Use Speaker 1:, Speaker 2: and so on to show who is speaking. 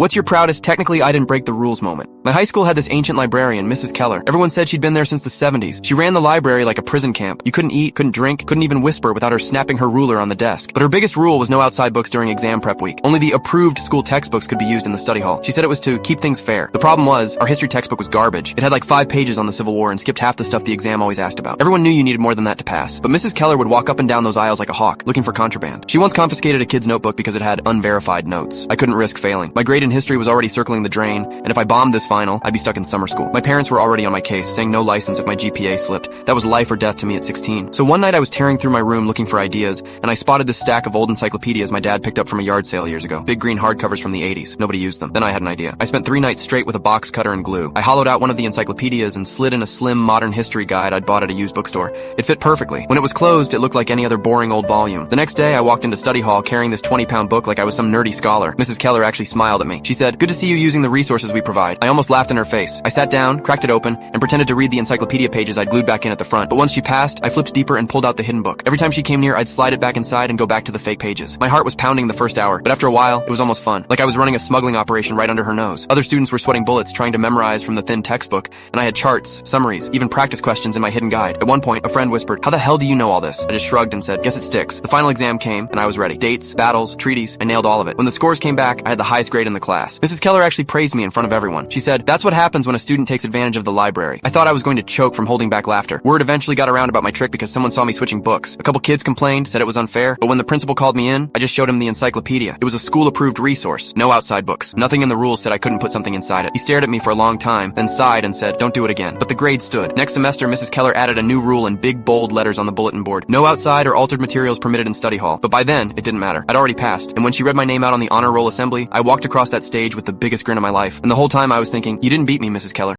Speaker 1: What's your proudest technically I didn't break the rules moment? My high school had this ancient librarian, Mrs. Keller. Everyone said she'd been there since the 70s. She ran the library like a prison camp. You couldn't eat, couldn't drink, couldn't even whisper without her snapping her ruler on the desk. But her biggest rule was no outside books during exam prep week. Only the approved school textbooks could be used in the study hall. She said it was to keep things fair. The problem was, our history textbook was garbage. It had like 5 pages on the Civil War and skipped half the stuff the exam always asked about. Everyone knew you needed more than that to pass. But Mrs. Keller would walk up and down those aisles like a hawk, looking for contraband. She once confiscated a kid's notebook because it had unverified notes. I couldn't risk failing. My grade in history was already circling the drain, and if I bombed this final, I'd be stuck in summer school. My parents were already on my case, saying no license if my GPA slipped. That was life or death to me at 16. So one night I was tearing through my room looking for ideas, and I spotted this stack of old encyclopedias my dad picked up from a yard sale years ago. Big green hardcovers from the 80s. Nobody used them. Then I had an idea. I spent 3 nights straight with a box cutter and glue. I hollowed out one of the encyclopedias and slid in a slim modern history guide I'd bought at a used bookstore. It fit perfectly. When it was closed, it looked like any other boring old volume. The next day, I walked into study hall carrying this 20-pound book like I was some nerdy scholar. Mrs. Keller actually smiled at me. She said, "Good to see you using the resources we provide." I almost laughed in her face. I sat down, cracked it open, and pretended to read the encyclopedia pages I'd glued back in at the front. But once she passed, I flipped deeper and pulled out the hidden book. Every time she came near, I'd slide it back inside and go back to the fake pages. My heart was pounding the first hour, but after a while, it was almost fun. Like I was running a smuggling operation right under her nose. Other students were sweating bullets trying to memorize from the thin textbook, and I had charts, summaries, even practice questions in my hidden guide. At one point, a friend whispered, "How the hell do you know all this?" I just shrugged and said, "Guess it sticks." The final exam came, and I was ready. Dates, battles, treaties, I nailed all of it. When the scores came back, I had the highest grade in the class. Mrs. Keller actually praised me in front of everyone. She said, "That's what happens when a student takes advantage of the library." I thought I was going to choke from holding back laughter. Word eventually got around about my trick because someone saw me switching books. A couple kids complained, said it was unfair, but when the principal called me in, I just showed him the encyclopedia. It was a school-approved resource. No outside books. Nothing in the rules said I couldn't put something inside it. He stared at me for a long time, then sighed and said, "Don't do it again." But the grade stood. Next semester, Mrs. Keller added a new rule in big, bold letters on the bulletin board. No outside or altered materials permitted in study hall. But by then, it didn't matter. I'd already passed. And when she read my name out on the honor roll assembly, I walked across that stage with the biggest grin of my life. And the whole time I was thinking, "You didn't beat me, Mrs. Keller."